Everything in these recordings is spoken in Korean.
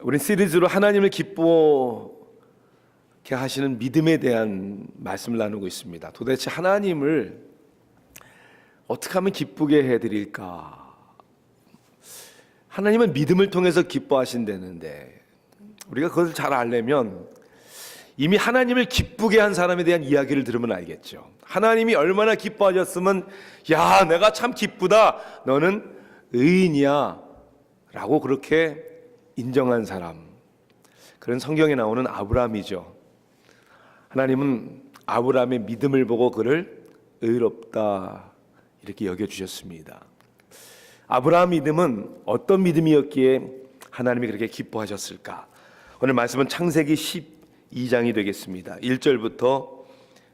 우리 시리즈로 하나님을 기쁘게 하시는 믿음에 대한 말씀을 나누고 있습니다. 도대체 하나님을 어떻게 하면 기쁘게 해드릴까? 하나님은 믿음을 통해서 기뻐하신다는데 우리가 그것을 잘 알려면 이미 하나님을 기쁘게 한 사람에 대한 이야기를 들으면 알겠죠. 하나님이 얼마나 기뻐하셨으면 야, 내가 참 기쁘다, 너는 의인이야 라고 그렇게 인정한 사람, 그런 성경에 나오는 아브라함이죠. 하나님은 아브라함의 믿음을 보고 그를 의롭다 이렇게 여겨주셨습니다. 아브라함 믿음은 어떤 믿음이었기에 하나님이 그렇게 기뻐하셨을까? 오늘 말씀은 창세기 12장이 되겠습니다. 1절부터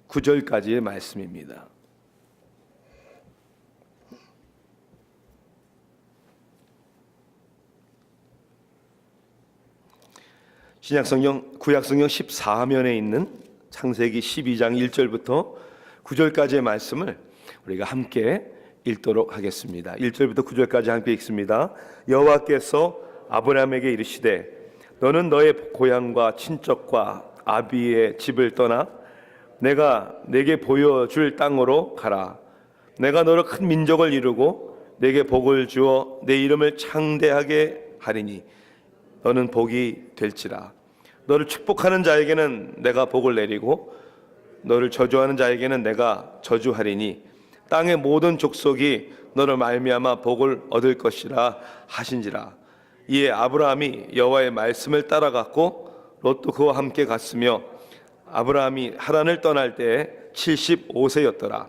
9절까지의 말씀입니다. 구약성경 14면에 있는 창세기 12장 1절부터 9절까지의 말씀을 우리가 함께 읽도록 하겠습니다. 1절부터 9절까지 함께 읽습니다. 여호와께서 아브라함에게 이르시되 너는 너의 고향과 친척과 아비의 집을 떠나 내가 내게 보여줄 땅으로 가라. 내가 너로 큰 민족을 이루고 내게 복을 주어 내 이름을 창대하게 하리니 너는 복이 될지라. 너를 축복하는 자에게는 내가 복을 내리고 너를 저주하는 자에게는 내가 저주하리니 땅의 모든 족속이 너를 말미암아 복을 얻을 것이라 하신지라. 이에 아브라함이 여호와의 말씀을 따라갔고 롯도 그와 함께 갔으며 아브라함이 하란을 떠날 때에 75세였더라.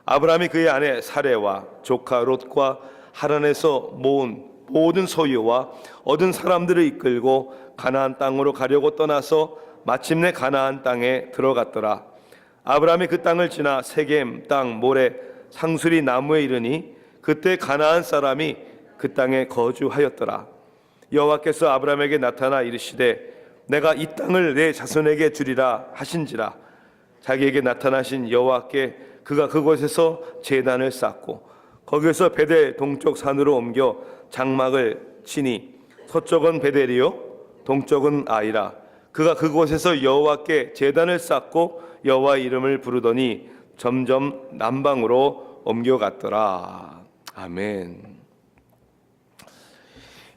아브라함이 그의 아내 사레와 조카 롯과 하란에서 모은 모든 소유와 얻은 사람들을 이끌고 가나안 땅으로 가려고 떠나서 마침내 가나안 땅에 들어갔더라. 아브라함이 그 땅을 지나 세겜 땅 모래 상수리 나무에 이르니 그때 가나안 사람이 그 땅에 거주하였더라. 여호와께서 아브라함에게 나타나 이르시되 내가 이 땅을 내 자손에게 주리라 하신지라. 자기에게 나타나신 여호와께 그가 그곳에서 제단을 쌓고 거기에서 베델 동쪽 산으로 옮겨 장막을 치니 서쪽은 베델이요 동쪽은 아이라. 그가 그곳에서 여호와께 제단을 쌓고 여호와의 이름을 부르더니 점점 남방으로 옮겨갔더라. 아멘.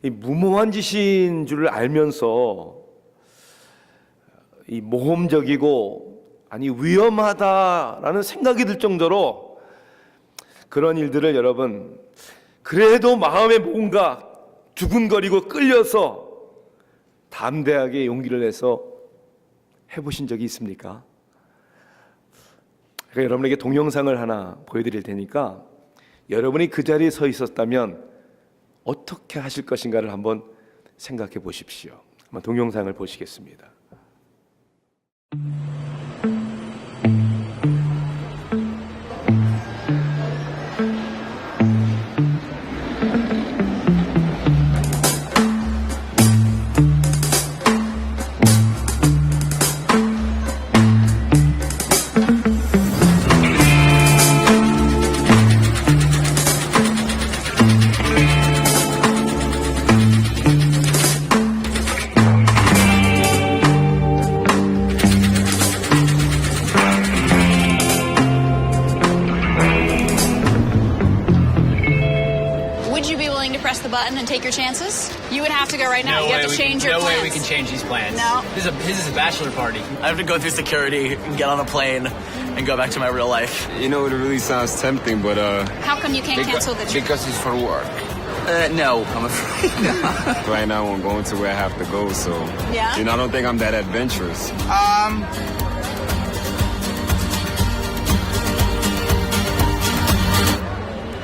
이 무모한 짓인 줄을 알면서 이 모험적이고 아니 위험하다라는 생각이 들 정도로 그런 일들을 여러분 그래도 마음에 뭔가 두근거리고 끌려서 담대하게 용기를 내서 해보신 적이 있습니까? 그러니까 여러분에게 동영상을 하나 보여드릴 테니까 여러분이 그 자리에 서 있었다면 어떻게 하실 것인가를 한번 생각해 보십시오. 한번 동영상을 보시겠습니다. Button and take your chances? You would have to go right now. No You way have to change your no plans. way we can change these plans. No. This is a bachelor party. I have to go through security and get on a plane and go back to my real life. You know, it really sounds tempting, but How come you can't cancel the trip? because it's for work. No, I'm afraid not. Right now, I'm going to where I have to go, so Yeah? I don't think I'm that adventurous.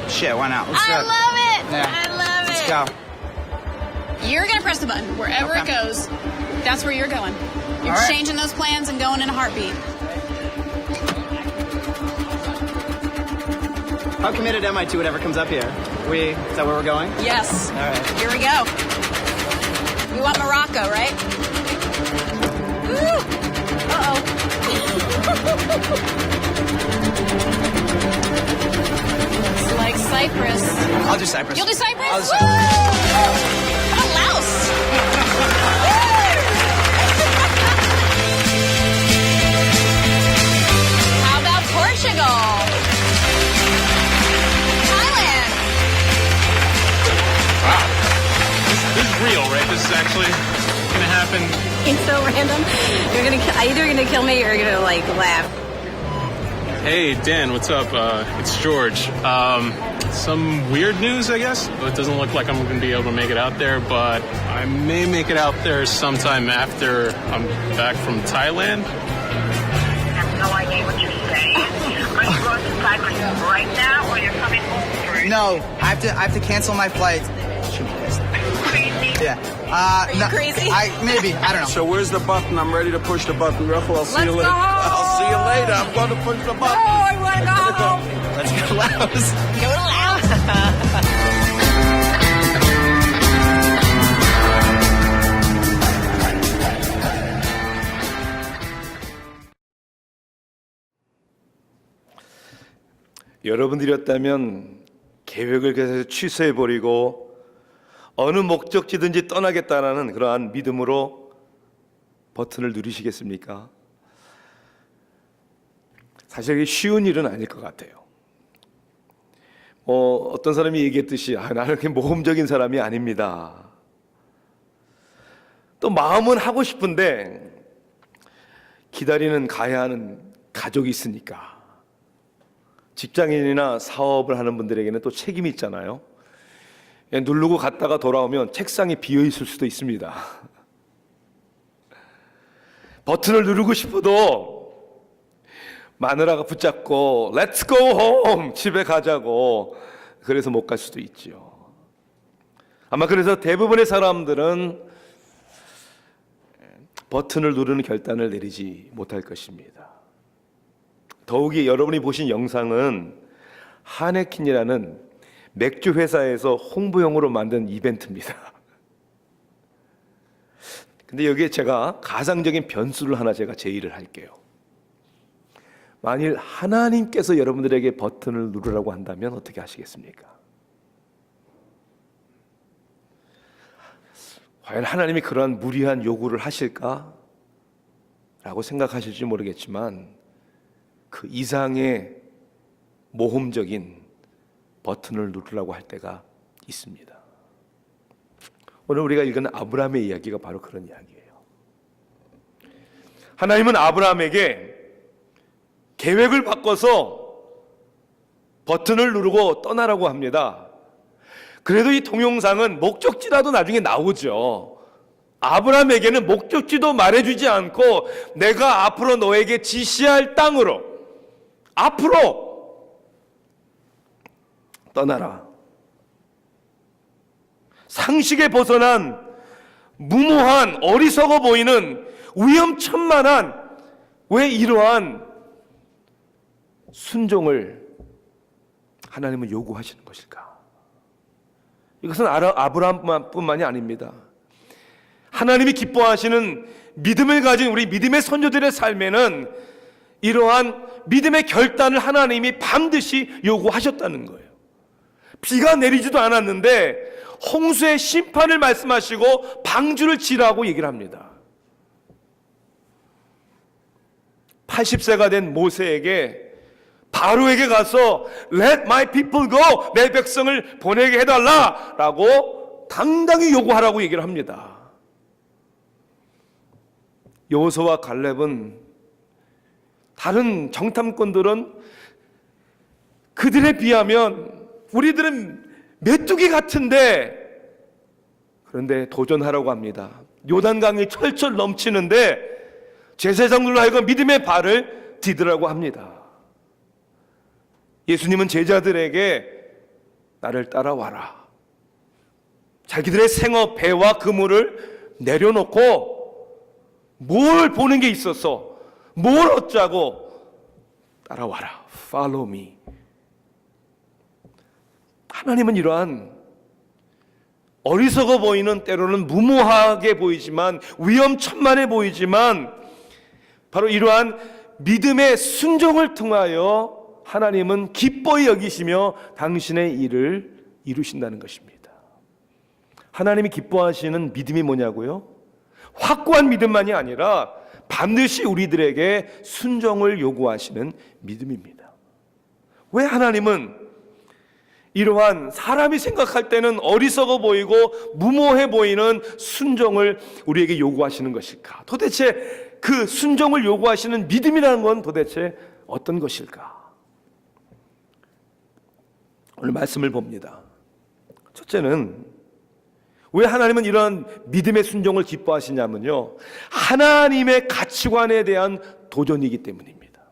Shit, why not? I love it! Yeah. I love Let's it! go. You're gonna press the button. Wherever it Okay. goes, that's where you're going. You're All right. changing those plans and going in a heartbeat. How committed am I to whatever comes up here? Is that where we're going? Yes. All right. Here we go. We want Morocco, right? Woo! Uh-oh. Looks like Cyprus. I'll do Cyprus. You'll do Cyprus? I'll do Woo! Cyprus. How about Laos? this is actually gonna happen. It's so random. Either gonna kill me or you're gonna like laugh. Hey, Dan, what's up? It's George. Some weird news, I guess. It doesn't look like I'm gonna be able to make it out there, but I may make it out there sometime after I'm back from Thailand. I have no idea what you're saying. Are you going to Cyprus right now, or you're coming home first? No, I have to cancel my flight. Crazy. Yeah. Are you crazy? Maybe. I don't know. So where's the button? I'm ready to push the button. Ruffle, I'll see you Let's later. go home. I'll see you later. I'm going to push the Oh, button. I wanna go home. Let's go, Laos. Go to Laos. 여러분들이었다면 계획을 계속 취소해버리고 어느 목적지든지 떠나겠다는 그러한 믿음으로 버튼을 누르시겠습니까? 사실 이게 쉬운 일은 아닐 것 같아요. 어떤 사람이 얘기했듯이 나는 그렇게 모험적인 사람이 아닙니다. 또 마음은 하고 싶은데 기다리는 가야 하는 가족이 있으니까. 직장인이나 사업을 하는 분들에게는 또 책임이 있잖아요. 누르고 갔다가 돌아오면 책상이 비어 있을 수도 있습니다. 버튼을 누르고 싶어도 마누라가 붙잡고 Let's go home, 집에 가자고 그래서 못 갈 수도 있죠. 아마 그래서 대부분의 사람들은 버튼을 누르는 결단을 내리지 못할 것입니다. 더욱이 여러분이 보신 영상은 하네킨이라는 맥주 회사에서 홍보용으로 만든 이벤트입니다. 근데 여기에 제가 가상적인 변수를 하나 제가 제의를 할게요. 만일 하나님께서 여러분들에게 버튼을 누르라고 한다면 어떻게 하시겠습니까? 과연 하나님이 그러한 무리한 요구를 하실까? 라고 생각하실지 모르겠지만 그 이상의 모험적인 버튼을 누르라고 할 때가 있습니다. 오늘 우리가 읽은 아브라함의 이야기가 바로 그런 이야기예요. 하나님은 아브라함에게 계획을 바꿔서 버튼을 누르고 떠나라고 합니다. 그래도 이 동영상은 목적지라도 나중에 나오죠. 아브라함에게는 목적지도 말해주지 않고 내가 앞으로 너에게 지시할 땅으로 앞으로 떠나라. 상식에 벗어난 무모한 어리석어 보이는 위험천만한 왜 이러한 순종을 하나님은 요구하시는 것일까? 이것은 아브라함뿐만이 아닙니다. 하나님이 기뻐하시는 믿음을 가진 우리 믿음의 선조들의 삶에는 이러한 믿음의 결단을 하나님이 반드시 요구하셨다는 거예요. 비가 내리지도 않았는데 홍수의 심판을 말씀하시고 방주를 지라고 얘기를 합니다. 80세가 된 모세에게 바로에게 가서 Let my people go, 내 백성을 보내게 해달라라고 당당히 요구하라고 얘기를 합니다. 여호수아와 갈렙은 다른 정탐꾼들은 그들에 비하면 우리들은 메뚜기 같은데 그런데 도전하라고 합니다. 요단강이 철철 넘치는데 제사장들로 하여금 믿음의 발을 디디라고 합니다. 예수님은 제자들에게 나를 따라와라. 자기들의 생업, 배와 그물을 내려놓고 뭘 보는 게 있어서 뭘 얻자고 따라와라. Follow me. 하나님은 이러한 어리석어 보이는 때로는 무모하게 보이지만 위험천만해 보이지만 바로 이러한 믿음의 순종을 통하여 하나님은 기뻐히 여기시며 당신의 일을 이루신다는 것입니다. 하나님이 기뻐하시는 믿음이 뭐냐고요? 확고한 믿음만이 아니라 반드시 우리들에게 순종을 요구하시는 믿음입니다. 왜 하나님은 이러한 사람이 생각할 때는 어리석어 보이고 무모해 보이는 순종을 우리에게 요구하시는 것일까? 도대체 그 순종을 요구하시는 믿음이라는 건 도대체 어떤 것일까? 오늘 말씀을 봅니다. 첫째는 왜 하나님은 이런 믿음의 순종을 기뻐하시냐면요, 하나님의 가치관에 대한 도전이기 때문입니다.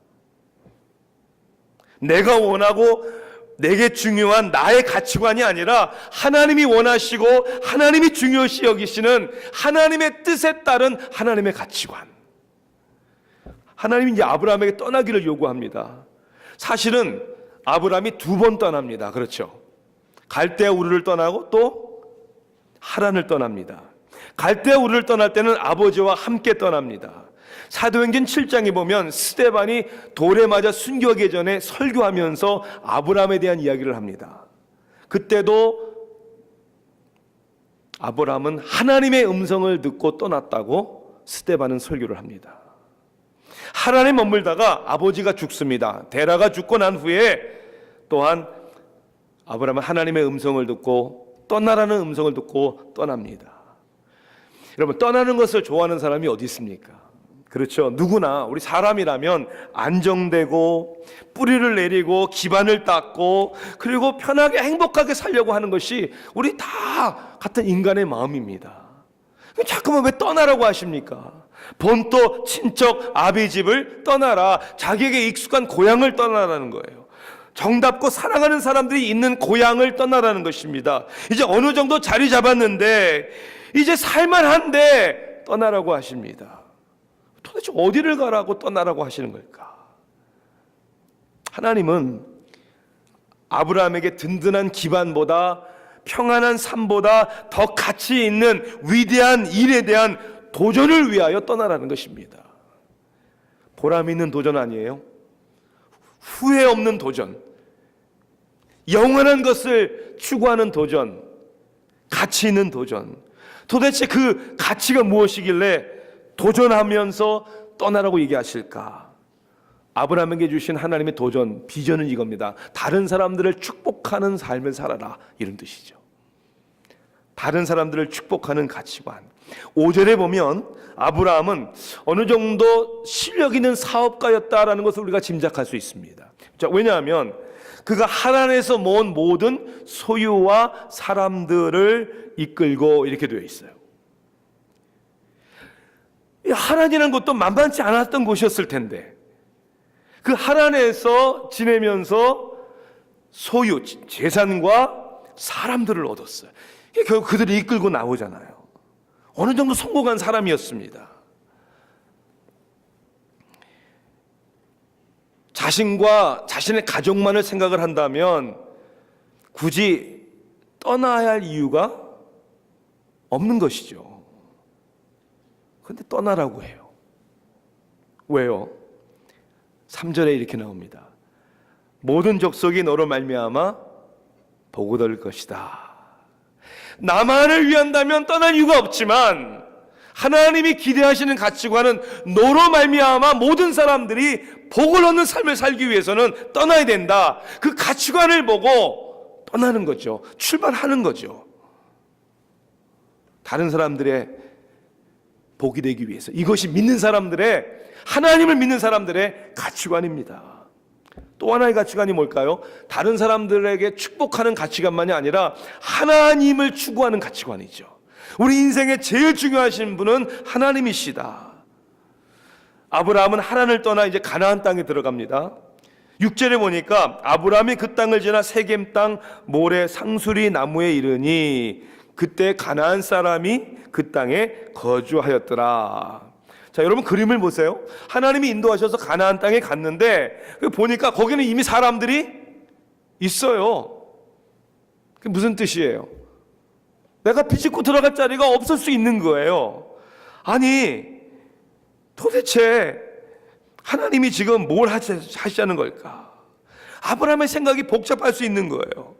내가 원하고 내게 중요한 나의 가치관이 아니라 하나님이 원하시고 하나님이 중요시 여기시는 하나님의 뜻에 따른 하나님의 가치관. 하나님이 이제 아브라함에게 떠나기를 요구합니다. 사실은 아브라함이 2번 떠납니다. 그렇죠? 갈대아 우르를 떠나고 또 하란을 떠납니다. 갈대아 우르를 떠날 때는 아버지와 함께 떠납니다. 사도행전 7장에 보면 스데반이 돌에 맞아 순교하기 전에 설교하면서 아브라함에 대한 이야기를 합니다. 그때도 아브라함은 하나님의 음성을 듣고 떠났다고 스데반은 설교를 합니다. 하란에 머물다가 아버지가 죽습니다. 데라가 죽고 난 후에 또한 아브라함은 하나님의 음성을 듣고 떠나라는 음성을 듣고 떠납니다. 여러분, 떠나는 것을 좋아하는 사람이 어디 있습니까? 그렇죠. 누구나 우리 사람이라면 안정되고 뿌리를 내리고 기반을 닦고 그리고 편하게 행복하게 살려고 하는 것이 우리 다 같은 인간의 마음입니다. 자꾸만 왜 떠나라고 하십니까? 본토 친척 아비 집을 떠나라, 자기에게 익숙한 고향을 떠나라는 거예요. 정답고 사랑하는 사람들이 있는 고향을 떠나라는 것입니다. 이제 어느 정도 자리 잡았는데 이제 살만한데 떠나라고 하십니다. 도대체 어디를 가라고 떠나라고 하시는 걸까? 하나님은 아브라함에게 든든한 기반보다 평안한 삶보다 더 가치 있는 위대한 일에 대한 도전을 위하여 떠나라는 것입니다. 보람 있는 도전 아니에요? 후회 없는 도전, 영원한 것을 추구하는 도전, 가치 있는 도전. 도대체 그 가치가 무엇이길래 도전하면서 떠나라고 얘기하실까? 아브라함에게 주신 하나님의 도전, 비전은 이겁니다. 다른 사람들을 축복하는 삶을 살아라, 이런 뜻이죠. 다른 사람들을 축복하는 가치관. 5절에 보면 아브라함은 어느 정도 실력 있는 사업가였다라는 것을 우리가 짐작할 수 있습니다. 자, 왜냐하면 그가 하란에서 모은 모든 소유와 사람들을 이끌고 이렇게 되어 있어요. 이 하란이라는 곳도 만만치 않았던 곳이었을 텐데 그 하란에서 지내면서 소유, 재산과 사람들을 얻었어요. 결국 그들이 이끌고 나오잖아요. 어느 정도 성공한 사람이었습니다. 자신과 자신의 가족만을 생각을 한다면 굳이 떠나야 할 이유가 없는 것이죠. 그런데 떠나라고 해요. 왜요? 3절에 이렇게 나옵니다. 모든 족속이 너로 말미암아 복을 얻을 것이다. 나만을 위한다면 떠날 이유가 없지만 하나님이 기대하시는 가치관은 너로 말미암아 모든 사람들이 복을 얻는 삶을 살기 위해서는 떠나야 된다. 그 가치관을 보고 떠나는 거죠. 출발하는 거죠. 다른 사람들의 복이 되기 위해서. 이것이 믿는 사람들의, 하나님을 믿는 사람들의 가치관입니다. 또 하나의 가치관이 뭘까요? 다른 사람들에게 축복하는 가치관만이 아니라 하나님을 추구하는 가치관이죠. 우리 인생에 제일 중요하신 분은 하나님이시다. 아브라함은 하란을 떠나 이제 가나안 땅에 들어갑니다. 6절에 보니까 아브라함이 그 땅을 지나 세겜 땅 모래 상수리 나무에 이르니 그때 가나안 사람이 그 땅에 거주하였더라. 자, 여러분 그림을 보세요. 하나님이 인도하셔서 가나안 땅에 갔는데 보니까 거기는 이미 사람들이 있어요. 그게 무슨 뜻이에요? 내가 비집고 들어갈 자리가 없을 수 있는 거예요. 아니 도대체 하나님이 지금 뭘 하시자는 걸까? 아브라함의 생각이 복잡할 수 있는 거예요.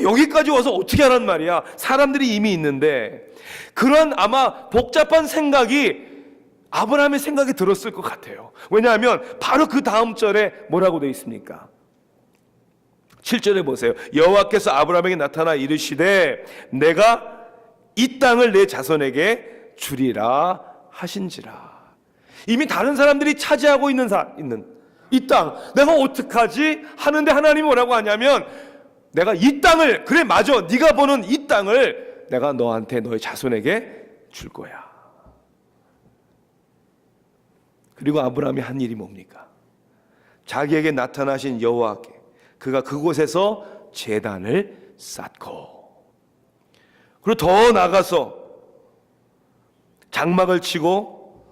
여기까지 와서 어떻게 하란 말이야? 사람들이 이미 있는데. 그런 아마 복잡한 생각이 아브라함의 생각이 들었을 것 같아요. 왜냐하면 바로 그 다음 절에 뭐라고 되어 있습니까? 7절에 보세요. 여호와께서 아브라함에게 나타나 이르시되 내가 이 땅을 내 자손에게 주리라 하신지라. 이미 다른 사람들이 차지하고 있는 이 땅, 내가 어떡하지? 하는데 하나님이 뭐라고 하냐면 내가 이 땅을, 그래 맞아, 네가 보는 이 땅을 내가 너한테, 너의 자손에게 줄 거야. 그리고 아브라함이 한 일이 뭡니까? 자기에게 나타나신 여호와께 그가 그곳에서 제단을 쌓고, 그리고 더 나가서 장막을 치고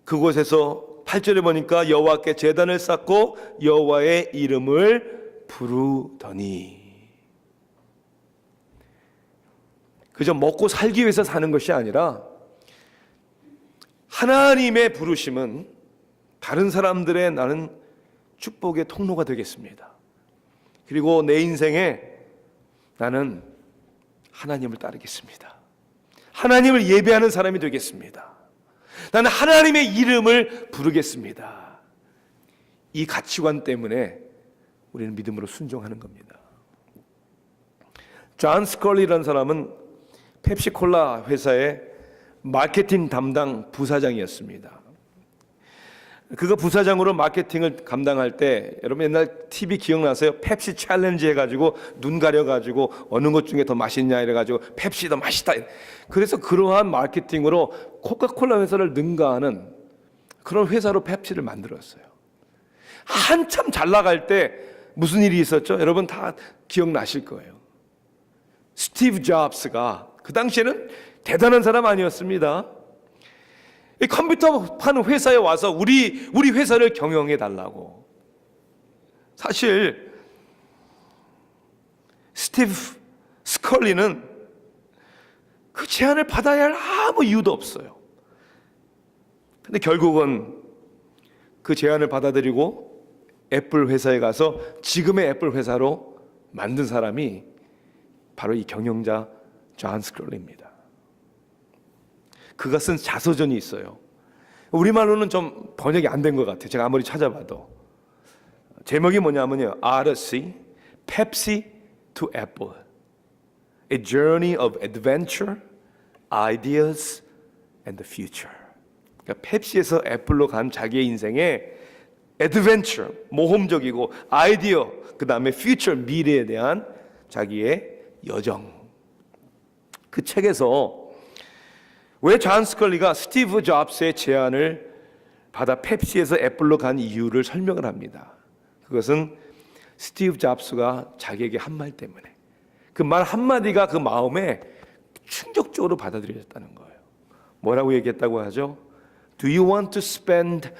그곳에서 8절에 보니까 여호와께 제단을 쌓고 여호와의 이름을 부르더니, 그저 먹고 살기 위해서 사는 것이 아니라 하나님의 부르심은 다른 사람들의 나는 축복의 통로가 되겠습니다. 그리고 내 인생에 나는 하나님을 따르겠습니다. 하나님을 예배하는 사람이 되겠습니다. 나는 하나님의 이름을 부르겠습니다. 이 가치관 때문에 우리는 믿음으로 순종하는 겁니다. 존 스컬리라는 사람은 펩시콜라 회사의 마케팅 담당 부사장이었습니다. 그가 부사장으로 마케팅을 감당할 때, 여러분 옛날 TV 기억나세요? 펩시 챌린지 해가지고 눈 가려가지고 어느 것 중에 더 맛있냐 이래가지고 펩시 더 맛있다. 그래서 그러한 마케팅으로 코카콜라 회사를 능가하는 그런 회사로 펩시를 만들었어요. 한참 잘 나갈 때 무슨 일이 있었죠? 여러분 다 기억나실 거예요. 스티브 잡스가, 그 당시에는 대단한 사람 아니었습니다. 이 컴퓨터 파는 회사에 와서 우리 회사를 경영해 달라고. 사실 스티브 스컬리는 그 제안을 받아야 할 아무 이유도 없어요. 근데 결국은 그 제안을 받아들이고 애플 회사에 가서 지금의 애플 회사로 만든 사람이 바로 이 경영자 존 스컬리입니다. 그가 쓴 자서전이 있어요. 우리말로는 좀 번역이 안 된 것 같아요. 제가 아무리 찾아봐도. 제목이 뭐냐면요, Odyssey, Pepsi to Apple, A Journey of Adventure, Ideas and the Future. 그러니까 펩시에서 애플로 간 자기의 인생의 adventure, 모험적이고 아이디어, 그 다음에 future, 미래에 대한 자기의 여정. 그 책에서 왜 존 스컬리가 스티브 잡스의 제안을 받아 펩시에서 애플로 간 이유를 설명을 합니다. 그것은 스티브 잡스가 자기에게 한 말 때문에, 그 말 한마디가 그 마음에 충격적으로 받아들여졌다는 거예요. 뭐라고 얘기했다고 하죠? Do you want to spend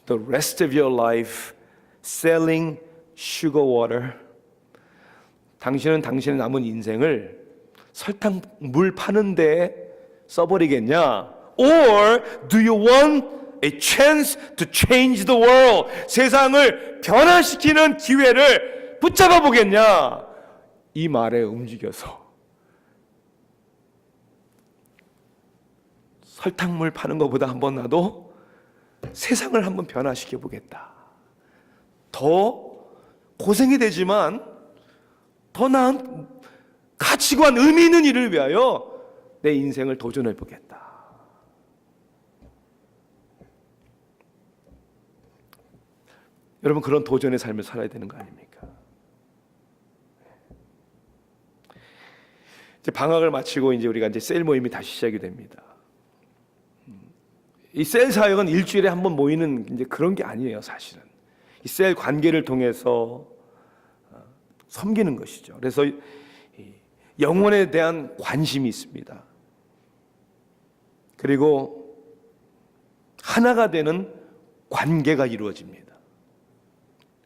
the rest of your life selling sugar water? 당신은 당신의 남은 인생을 설탕물 파는 데 써버리겠냐? Or do you want a chance to change the world? 세상을 변화시키는 기회를 붙잡아 보겠냐? 이 말에 움직여서 설탕물 파는 것보다 한번 나도 세상을 한번 변화시켜 보겠다. 더 고생이 되지만 더 나은 가치관, 의미 있는 일을 위하여 내 인생을 도전해 보겠다. 여러분, 그런 도전의 삶을 살아야 되는 거 아닙니까? 이제 방학을 마치고 이제 우리가 이제 셀 모임이 다시 시작이 됩니다. 이 셀 사역은 일주일에 한 번 모이는 이제 그런 게 아니에요, 사실은. 이 셀 관계를 통해서 섬기는 것이죠. 그래서 영혼에 대한 관심이 있습니다. 그리고 하나가 되는 관계가 이루어집니다.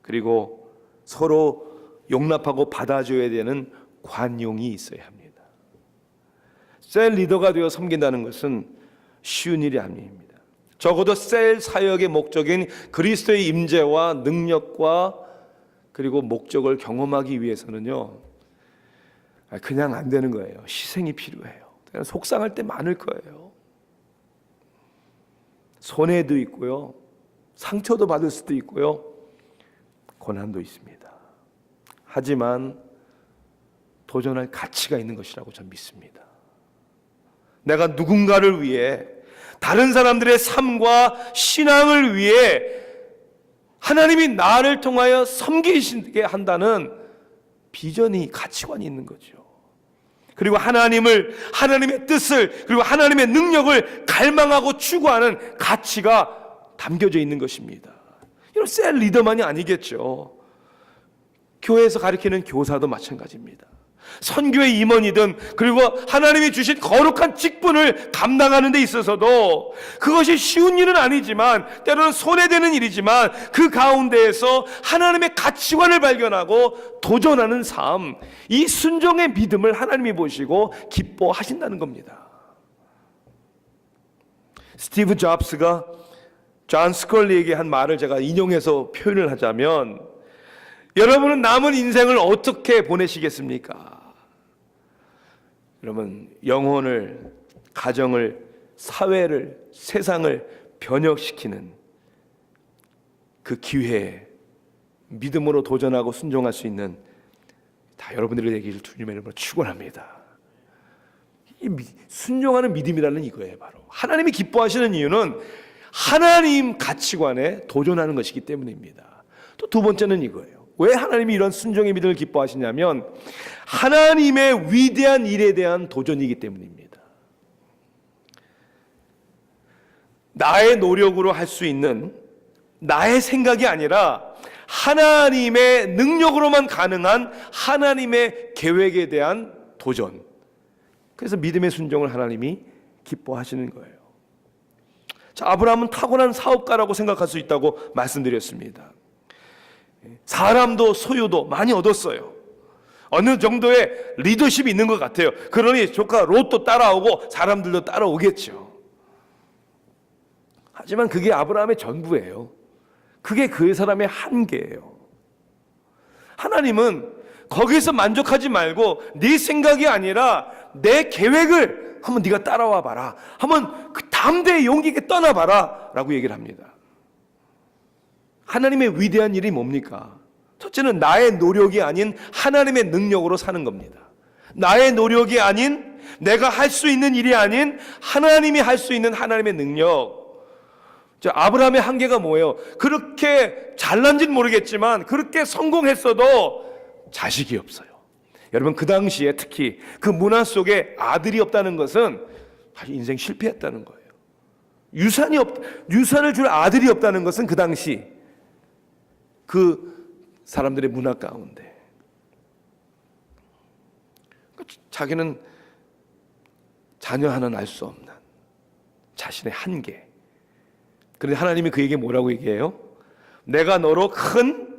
그리고 서로 용납하고 받아줘야 되는 관용이 있어야 합니다. 셀 리더가 되어 섬긴다는 것은 쉬운 일이 아닙니다. 적어도 셀 사역의 목적인 그리스도의 임재와 능력과 그리고 목적을 경험하기 위해서는요, 그냥 안 되는 거예요. 희생이 필요해요. 속상할 때 많을 거예요. 손해도 있고요, 상처도 받을 수도 있고요, 고난도 있습니다. 하지만 도전할 가치가 있는 것이라고 저는 믿습니다. 내가 누군가를 위해, 다른 사람들의 삶과 신앙을 위해 하나님이 나를 통하여 섬기시게 한다는 비전이, 가치관이 있는 거죠. 그리고 하나님의 뜻을, 그리고 하나님의 능력을 갈망하고 추구하는 가치가 담겨져 있는 것입니다. 이런 셀 리더만이 아니겠죠. 교회에서 가르치는 교사도 마찬가지입니다. 선교의 임원이든, 그리고 하나님이 주신 거룩한 직분을 감당하는 데 있어서도 그것이 쉬운 일은 아니지만, 때로는 손해되는 일이지만, 그 가운데에서 하나님의 가치관을 발견하고 도전하는 삶, 이 순종의 믿음을 하나님이 보시고 기뻐하신다는 겁니다. 스티브 잡스가 존 스컬리에게 한 말을 제가 인용해서 표현을 하자면, 여러분은 남은 인생을 어떻게 보내시겠습니까? 여러분, 영혼을, 가정을, 사회를, 세상을 변혁시키는 그 기회에 믿음으로 도전하고 순종할 수 있는 다 여러분들이 되기를 주님의 이름으로 축원합니다. 이 순종하는 믿음이라는 이거예요. 바로 하나님이 기뻐하시는 이유는 하나님 가치관에 도전하는 것이기 때문입니다. 또 두 번째는 이거예요. 왜 하나님이 이런 순종의 믿음을 기뻐하시냐면 하나님의 위대한 일에 대한 도전이기 때문입니다. 나의 노력으로 할 수 있는, 나의 생각이 아니라 하나님의 능력으로만 가능한 하나님의 계획에 대한 도전. 그래서 믿음의 순종을 하나님이 기뻐하시는 거예요. 자, 아브라함은 타고난 사업가라고 생각할 수 있다고 말씀드렸습니다. 사람도 소유도 많이 얻었어요. 어느 정도의 리더십이 있는 것 같아요. 그러니 조카 롯도 따라오고 사람들도 따라오겠죠. 하지만 그게 아브라함의 전부예요. 그게 그 사람의 한계예요. 하나님은 거기서 만족하지 말고 네 생각이 아니라 내 계획을 한번 네가 따라와 봐라. 한번 그 담대히 용기 있게 떠나봐라 라고 얘기를 합니다. 하나님의 위대한 일이 뭡니까? 첫째는 나의 노력이 아닌 하나님의 능력으로 사는 겁니다. 나의 노력이 아닌, 내가 할 수 있는 일이 아닌 하나님이 할 수 있는 하나님의 능력. 자, 아브라함의 한계가 뭐예요? 그렇게 잘난지는 모르겠지만 그렇게 성공했어도 자식이 없어요. 여러분, 그 당시에 특히 그 문화 속에 아들이 없다는 것은 사실 인생 실패했다는 거예요. 유산을 줄 아들이 없다는 것은 그 당시 그 사람들의 문화 가운데 자기는 자녀 하나는 알 수 없는 자신의 한계. 그런데 하나님이 그에게 뭐라고 얘기해요? 내가 너로 큰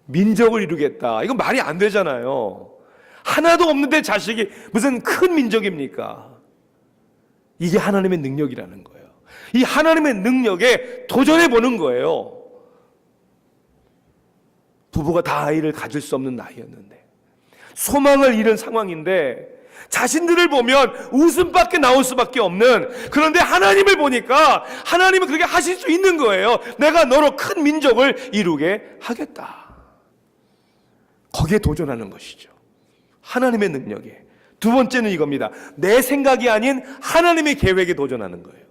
민족을 이루겠다. 이건 말이 안 되잖아요. 하나도 없는데 자식이 무슨 큰 민족입니까? 이게 하나님의 능력이라는 거예요. 이 하나님의 능력에 도전해 보는 거예요. 부부가 다 아이를 가질 수 없는 나이였는데, 소망을 잃은 상황인데 자신들을 보면 웃음밖에 나올 수밖에 없는, 그런데 하나님을 보니까 하나님은 그렇게 하실 수 있는 거예요. 내가 너로 큰 민족을 이루게 하겠다. 거기에 도전하는 것이죠. 하나님의 능력에. 두 번째는 이겁니다. 내 생각이 아닌 하나님의 계획에 도전하는 거예요.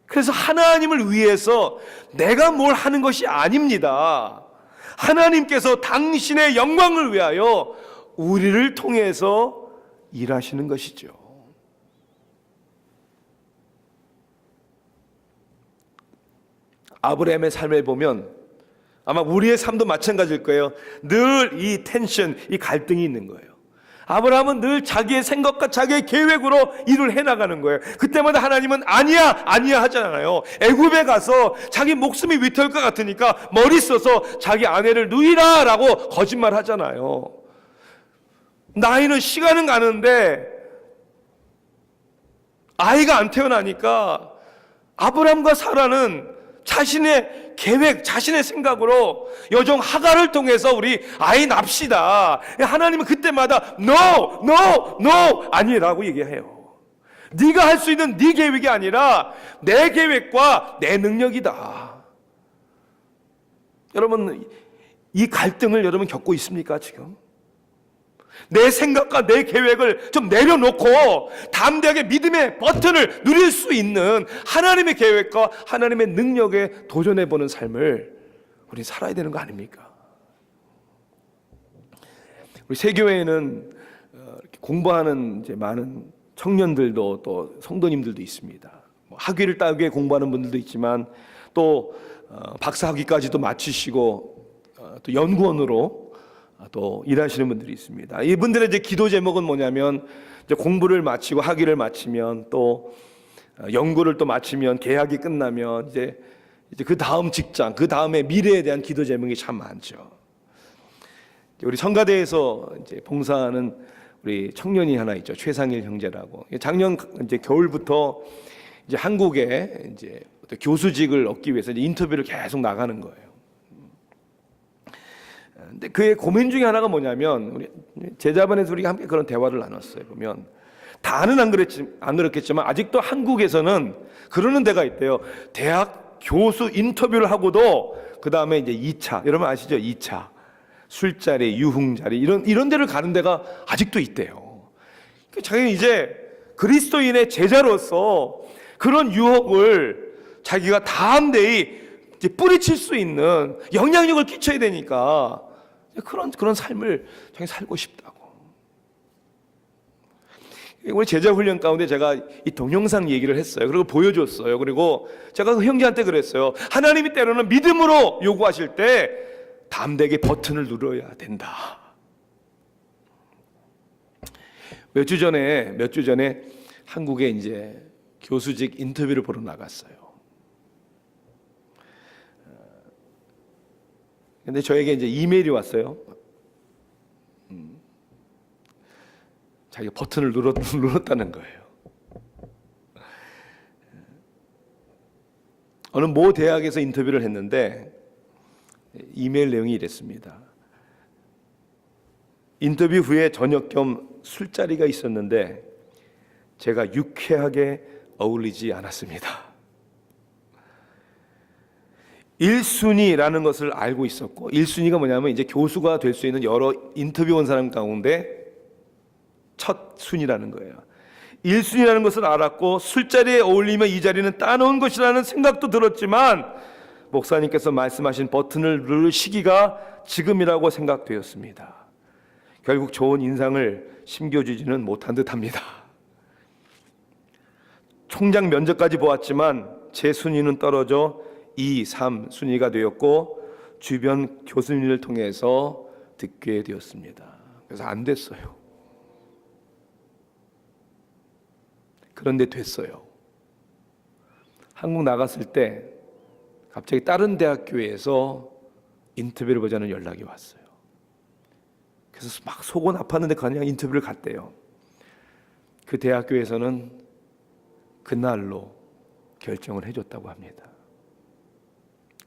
그래서 하나님을 위해서 내가 뭘 하는 것이 아닙니다. 하나님께서 당신의 영광을 위하여 우리를 통해서 일하시는 것이죠. 아브라함의 삶을 보면 아마 우리의 삶도 마찬가지일 거예요. 늘 이 텐션, 이 갈등이 있는 거예요. 아브라함은 늘 자기의 생각과 자기의 계획으로 일을 해나가는 거예요. 그때마다 하나님은 아니야 하잖아요. 애굽에 가서 자기 목숨이 위태울 것 같으니까 머리 써서 자기 아내를 누이라 라고 거짓말 하잖아요. 나이는 시간은 가는데 아이가 안 태어나니까 아브라함과 사라는 자신의 계획, 자신의 생각으로 여종 하갈을 통해서 우리 아이 납시다. 하나님은 그때마다 no 아니라고 얘기해요. 네가 할 수 있는 네 계획이 아니라 내 계획과 내 능력이다. 여러분, 이 갈등을 여러분 겪고 있습니까, 지금? 내 생각과 내 계획을 좀 내려놓고 담대하게 믿음의 버튼을 누릴 수 있는 하나님의 계획과 하나님의 능력에 도전해보는 삶을 우리 살아야 되는 거 아닙니까? 우리 세교회에는 이렇게 공부하는 이제 많은 청년들도 또 성도님들도 있습니다. 학위를 따기 위해 공부하는 분들도 있지만 또 박사학위까지도 마치시고 또 연구원으로 또 일하시는 분들이 있습니다. 이분들의 이제 기도 제목은 뭐냐면 이제 공부를 마치고 학위를 마치면 또 연구를 또 마치면 계약이 끝나면 이제 그 다음 직장, 그 다음에 미래에 대한 기도 제목이 참 많죠. 우리 성가대에서 이제 봉사하는 우리 청년이 하나 있죠. 최상일 형제라고. 작년 이제 겨울부터 이제 한국에 이제 교수직을 얻기 위해서 이제 인터뷰를 계속 나가는 거예요. 근데 그의 고민 중에 하나가 뭐냐면 우리 제자반에서 우리가 함께 그런 대화를 나눴어요. 보면 다는 안 그렇겠지만 아직도 한국에서는 그러는 데가 있대요. 대학 교수 인터뷰를 하고도 그 다음에 이제 2차, 여러분 아시죠? 2차 술자리, 유흥자리 이런 데를 가는 데가 아직도 있대요. 자기는 이제 그리스도인의 제자로서 그런 유혹을 자기가 담대히 이제 뿌리칠 수 있는 영향력을 끼쳐야 되니까 그런 삶을 자기 살고 싶다고. 우리 제자 훈련 가운데 제가 이 동영상 얘기를 했어요. 그리고 보여줬어요. 그리고 제가 그 형제한테 그랬어요. 하나님이 때로는 믿음으로 요구하실 때 담대하게 버튼을 눌러야 된다. 몇 주 전에 한국에 이제 교수직 인터뷰를 보러 나갔어요. 근데 저에게 이제 이메일이 왔어요. 자기가 버튼을 눌렀다는 거예요. 어느 모 대학에서 인터뷰를 했는데 이메일 내용이 이랬습니다. 인터뷰 후에 저녁 겸 술자리가 있었는데 제가 유쾌하게 어울리지 않았습니다. 1순위라는 것을 알고 있었고 1순위가 뭐냐면 이제 교수가 될 수 있는 여러 인터뷰 온 사람 가운데 첫 순위라는 거예요. 1순위라는 것을 알았고 술자리에 어울리면 이 자리는 따놓은 것이라는 생각도 들었지만 목사님께서 말씀하신 버튼을 누를 시기가 지금이라고 생각되었습니다. 결국 좋은 인상을 심겨주지는 못한 듯합니다. 총장 면접까지 보았지만 제 순위는 떨어져 2, 3 순위가 되었고 주변 교수님을 통해서 듣게 되었습니다. 그래서 안 됐어요. 그런데 됐어요. 한국 나갔을 때 갑자기 다른 대학교에서 인터뷰를 보자는 연락이 왔어요. 그래서 막 속은 아팠는데 그냥 인터뷰를 갔대요. 그 대학교에서는 그날로 결정을 해줬다고 합니다.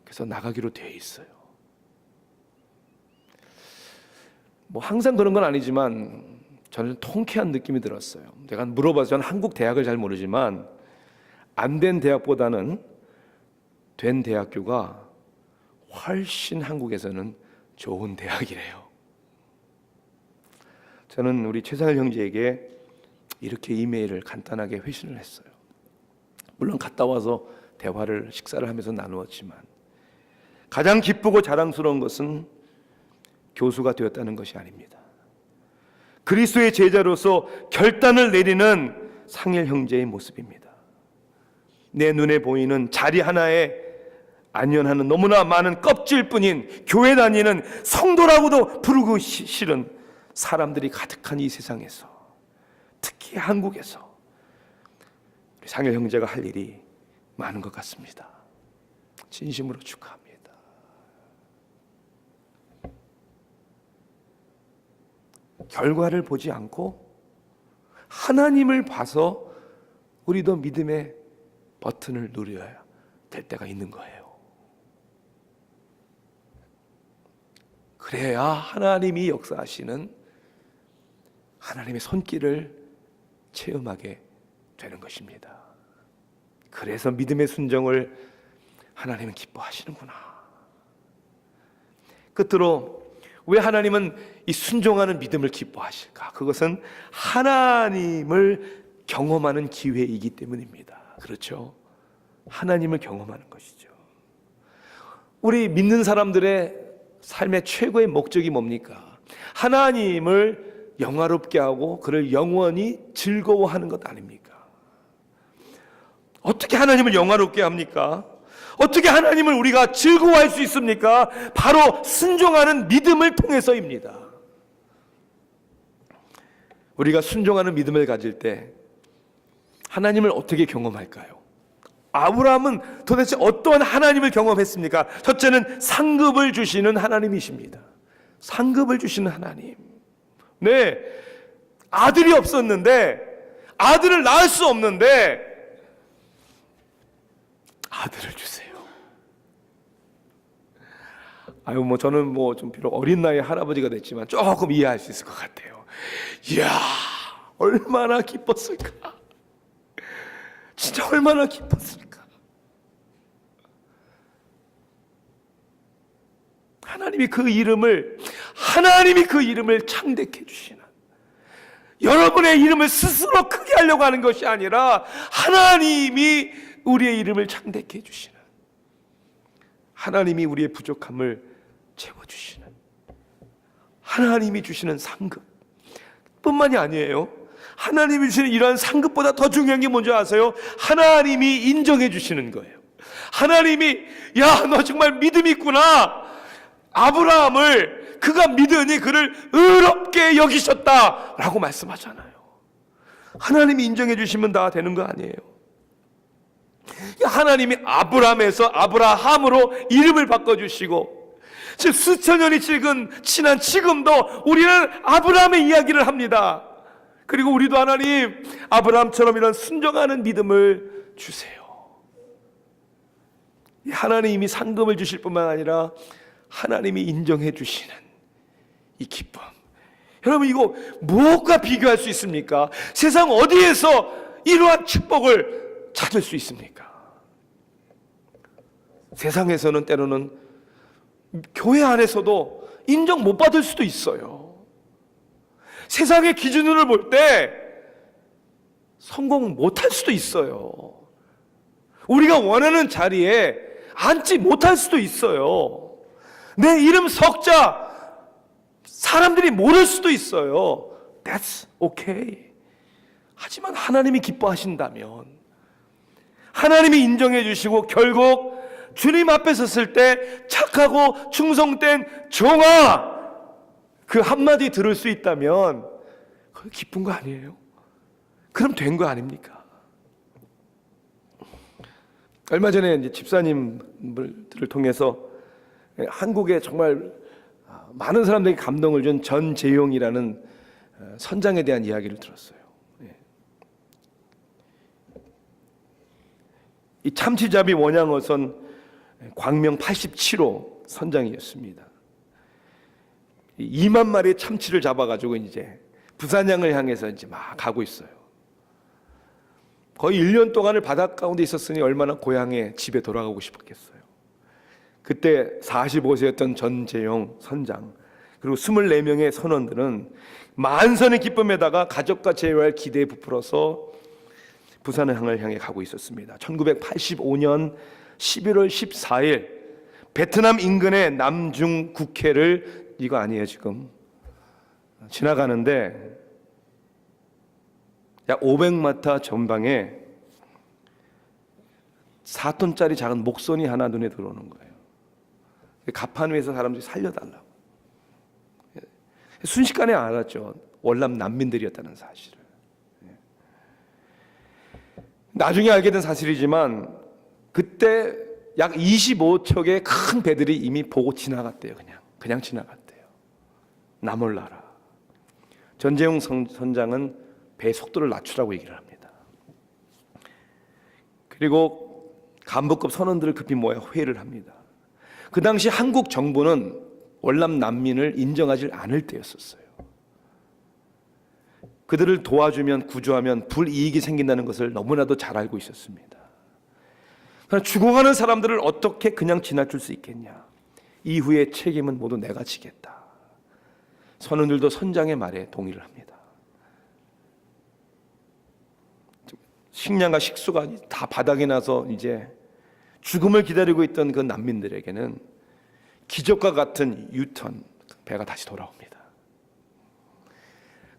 그래서 나가기로 되어 있어요. 뭐 항상 그런 건 아니지만 저는 통쾌한 느낌이 들었어요. 내가 물어봐서 저는 한국 대학을 잘 모르지만 안 된 대학보다는 된 대학교가 훨씬 한국에서는 좋은 대학이래요. 저는 우리 최상일 형제에게 이렇게 이메일을 간단하게 회신을 했어요. 물론 갔다 와서 대화를 식사를 하면서 나누었지만 가장 기쁘고 자랑스러운 것은 교수가 되었다는 것이 아닙니다. 그리스도의 제자로서 결단을 내리는 상일 형제의 모습입니다. 내 눈에 보이는 자리 하나에 안연하는 너무나 많은 껍질뿐인 교회 다니는 성도라고도 부르기 싫은 사람들이 가득한 이 세상에서 특히 한국에서 우리 상일 형제가 할 일이 많은 것 같습니다. 진심으로 축하합니다. 결과를 보지 않고 하나님을 봐서 우리도 믿음의 버튼을 누려야 될 때가 있는 거예요. 그래야 하나님이 역사하시는 하나님의 손길을 체험하게 되는 것입니다. 그래서 믿음의 순종을 하나님은 기뻐하시는구나. 끝으로 왜 하나님은 이 순종하는 믿음을 기뻐하실까? 그것은 하나님을 경험하는 기회이기 때문입니다. 그렇죠? 하나님을 경험하는 것이죠. 우리 믿는 사람들의 삶의 최고의 목적이 뭡니까? 하나님을 영화롭게 하고 그를 영원히 즐거워하는 것 아닙니까? 어떻게 하나님을 영화롭게 합니까? 어떻게 하나님을 우리가 즐거워할 수 있습니까? 바로 순종하는 믿음을 통해서입니다. 우리가 순종하는 믿음을 가질 때 하나님을 어떻게 경험할까요? 아브라함은 도대체 어떠한 하나님을 경험했습니까? 첫째는 상급을 주시는 하나님이십니다. 상급을 주시는 하나님. 네, 아들이 없었는데, 아들을 낳을 수 없는데 아들을 주세요. 저는 좀 비록 어린 나이에 할아버지가 됐지만 조금 이해할 수 있을 것 같아요. 이야, 얼마나 기뻤을까? 진짜 얼마나 기뻤을까? 하나님이 그 이름을 창대케 주시는, 여러분의 이름을 스스로 크게 하려고 하는 것이 아니라 하나님이 우리의 이름을 창대케 해주시는, 하나님이 우리의 부족함을 채워주시는, 하나님이 주시는 상급 뿐만이 아니에요. 하나님이 주시는 이러한 상급보다 더 중요한 게 뭔지 아세요? 하나님이 인정해 주시는 거예요. 하나님이, 야, 너 정말 믿음이 있구나. 아브라함을 그가 믿으니 그를 의롭게 여기셨다 라고 말씀하잖아요. 하나님이 인정해 주시면 다 되는 거 아니에요. 하나님이 아브라함에서 아브라함으로 이름을 바꿔주시고, 지금 수천 년이 지난 지금도 우리는 아브라함의 이야기를 합니다. 그리고 우리도 하나님, 아브라함처럼 이런 순종하는 믿음을 주세요. 하나님이 상급을 주실 뿐만 아니라 하나님이 인정해 주시는 이 기쁨, 여러분, 이거 무엇과 비교할 수 있습니까? 세상 어디에서 이러한 축복을 찾을 수 있습니까? 세상에서는 때로는 교회 안에서도 인정 못 받을 수도 있어요. 세상의 기준으로 볼 때 성공 못할 수도 있어요. 우리가 원하는 자리에 앉지 못할 수도 있어요. 내 이름 석자 사람들이 모를 수도 있어요. That's okay. 하지만 하나님이 기뻐하신다면, 하나님이 인정해 주시고 결국 주님 앞에 섰을 때 착하고 충성된 종아, 그 한마디 들을 수 있다면 그게 기쁜 거 아니에요? 그럼 된 거 아닙니까? 얼마 전에 이제 집사님들을 통해서 한국에 정말 많은 사람들에게 감동을 준 전재용이라는 선장에 대한 이야기를 들었어요. 이 참치잡이 원양어선 광명 87호 선장이었습니다. 2만 마리의 참치를 잡아가지고 이제 부산양을 향해서 이제 막 가고 있어요. 거의 1년 동안을 바닷가 가운데 있었으니 얼마나 고향에 집에 돌아가고 싶었겠어요. 그때 45세였던 전재용 선장, 그리고 24명의 선원들은 만선의 기쁨에다가 가족과 재회할 기대에 부풀어서 부산항을 향해 가고 있었습니다. 1985년 11월 14일 베트남 인근의 남중 국해를, 이거 아니에요 지금, 지나가는데 약 500마타 전방에 4톤짜리 작은 목선이 하나 눈에 들어오는 거예요. 갑판 위에서 사람들이 살려달라고. 순식간에 알았죠. 월남 난민들이었다는 사실을. 나중에 알게 된 사실이지만 그때 약 25척의 큰 배들이 이미 보고 지나갔대요. 그냥 지나갔대요. 나 몰라라. 전재용 선장은 배 속도를 낮추라고 얘기를 합니다. 그리고 간부급 선원들을 급히 모아 회의를 합니다. 그 당시 한국 정부는 월남 난민을 인정하지 않을 때였었어요. 그들을 도와주면, 구조하면 불이익이 생긴다는 것을 너무나도 잘 알고 있었습니다. 그러나 죽어가는 사람들을 어떻게 그냥 지나칠 수 있겠냐. 이후의 책임은 모두 내가 지겠다. 선원들도 선장의 말에 동의를 합니다. 식량과 식수가 다 바닥이 나서 이제 죽음을 기다리고 있던 그 난민들에게는 기적과 같은 유턴, 배가 다시 돌아옵니다.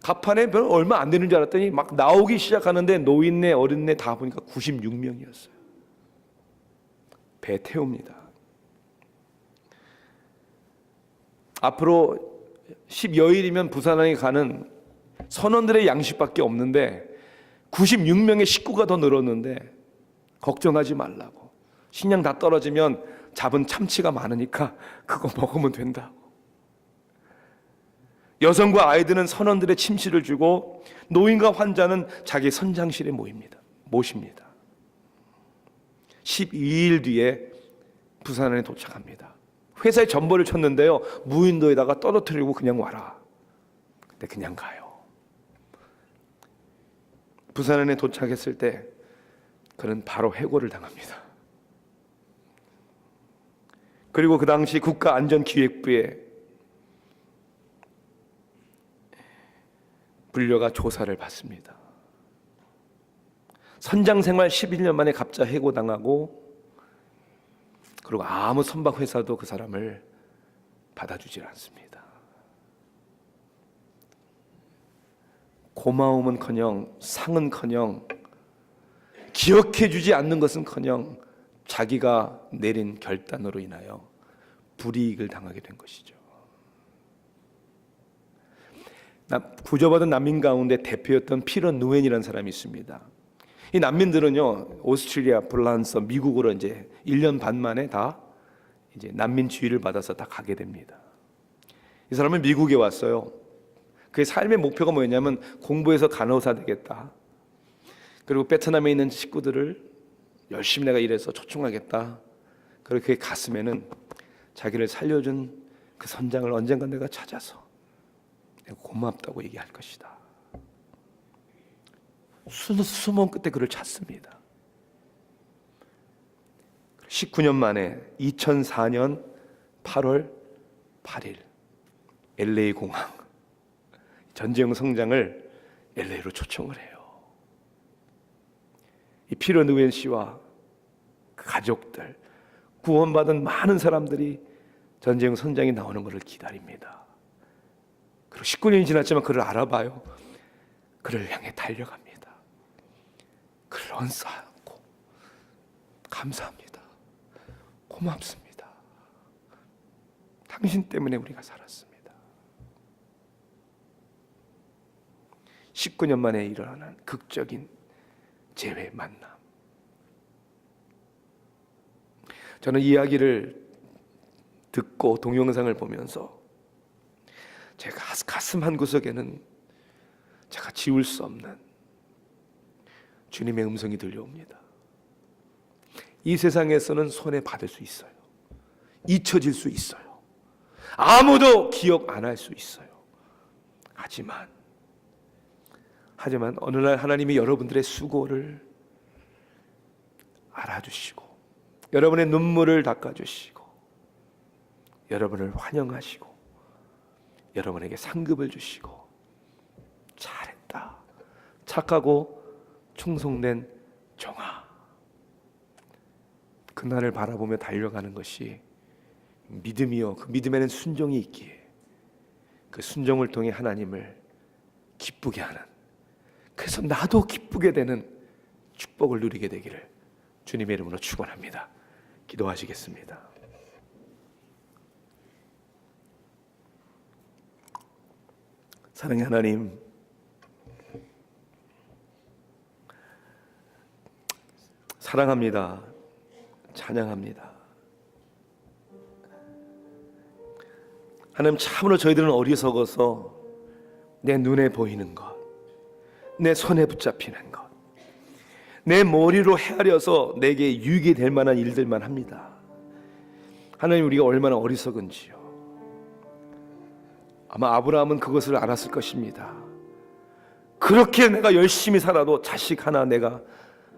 갑판에 얼마 안 되는 줄 알았더니 막 나오기 시작하는데 노인네 어린네 다 보니까 96명이었어요. 배 태웁니다. 앞으로 10여일이면 부산항에 가는 선원들의 양식밖에 없는데 96명의 식구가 더 늘었는데 걱정하지 말라고. 식량 다 떨어지면 잡은 참치가 많으니까 그거 먹으면 된다고. 여성과 아이들은 선원들의 침실을 주고 노인과 환자는 자기 선장실에 모십니다. 12일 뒤에 부산에 도착합니다. 회사에 전보를 쳤는데요, 무인도에다가 떨어뜨리고 그냥 와라. 근데 그냥 가요. 부산에 도착했을 때 그는 바로 해고를 당합니다. 그리고 그 당시 국가안전기획부에 불려가 조사를 받습니다. 선장 생활 11년 만에 갑자 해고당하고, 그리고 아무 선박 회사도 그 사람을 받아주질 않습니다. 고마움은커녕 상은커녕 기억해주지 않는 것은커녕 자기가 내린 결단으로 인하여 불이익을 당하게 된 것이죠. 구조받은 난민 가운데 대표였던 피터 누웬이라는 사람이 있습니다. 이 난민들은요, 오스트레일리아, 프랑스, 미국으로 이제 1년 반 만에 다 이제 난민 지위를 받아서 다 가게 됩니다. 이 사람은 미국에 왔어요. 그의 삶의 목표가 뭐였냐면 공부해서 간호사 되겠다. 그리고 베트남에 있는 식구들을 열심히 내가 일해서 초청하겠다. 그리고 그의 가슴에는 자기를 살려준 그 선장을 언젠가 내가 찾아서 내가 고맙다고 얘기할 것이다. 수모원 끝에 그를 찾습니다. 19년 만에 2004년 8월 8일 LA 공항, 전재영 성장을 LA로 초청을 해요. 이 피터 누웬 씨와 그 가족들, 구원받은 많은 사람들이 전재영 선장이 나오는 것을 기다립니다. 그리고 19년이 지났지만 그를 알아봐요. 그를 향해 달려갑니다. 그를 언싸안고 감사합니다. 고맙습니다. 당신 때문에 우리가 살았습니다. 19년 만에 일어나는 극적인 재회 만남. 저는 이 이야기를 듣고 동영상을 보면서 제 가슴 한구석에는 제가 지울 수 없는 주님의 음성이 들려옵니다. 이 세상에서는 손해받을 수 있어요. 잊혀질 수 있어요. 아무도 기억 안 할 수 있어요. 하지만 어느 날 하나님이 여러분들의 수고를 알아주시고 여러분의 눈물을 닦아주시고 여러분을 환영하시고 여러분에게 상급을 주시고 잘했다, 착하고 충성된 종아, 그날을 바라보며 달려가는 것이 믿음이요, 그 믿음에는 순종이 있기에 그 순종을 통해 하나님을 기쁘게 하는, 그래서 나도 기쁘게 되는 축복을 누리게 되기를 주님의 이름으로 축원합니다. 기도하시겠습니다. 사랑의 하나님, 사랑합니다. 찬양합니다. 하나님, 참으로 저희들은 어리석어서 내 눈에 보이는 것, 내 손에 붙잡히는 것, 내 머리로 헤아려서 내게 유익이 될 만한 일들만 합니다. 하나님, 우리가 얼마나 어리석은지요. 아마 아브라함은 그것을 알았을 것입니다. 그렇게 내가 열심히 살아도 자식 하나 내가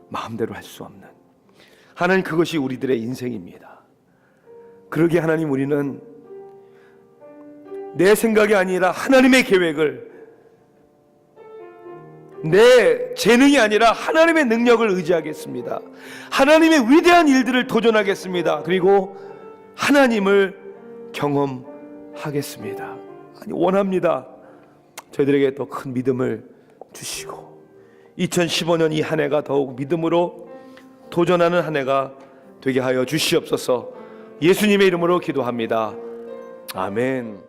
마음대로 할 수 없는, 하나님, 그것이 우리들의 인생입니다. 그러기에 하나님, 우리는 내 생각이 아니라 하나님의 계획을, 내 재능이 아니라 하나님의 능력을 의지하겠습니다. 하나님의 위대한 일들을 도전하겠습니다. 그리고 하나님을 경험하겠습니다. 원합니다. 저희들에게 또 큰 믿음을 주시고 2015년 이 한 해가 더욱 믿음으로 도전하는 한 해가 되게 하여 주시옵소서. 예수님의 이름으로 기도합니다. 아멘.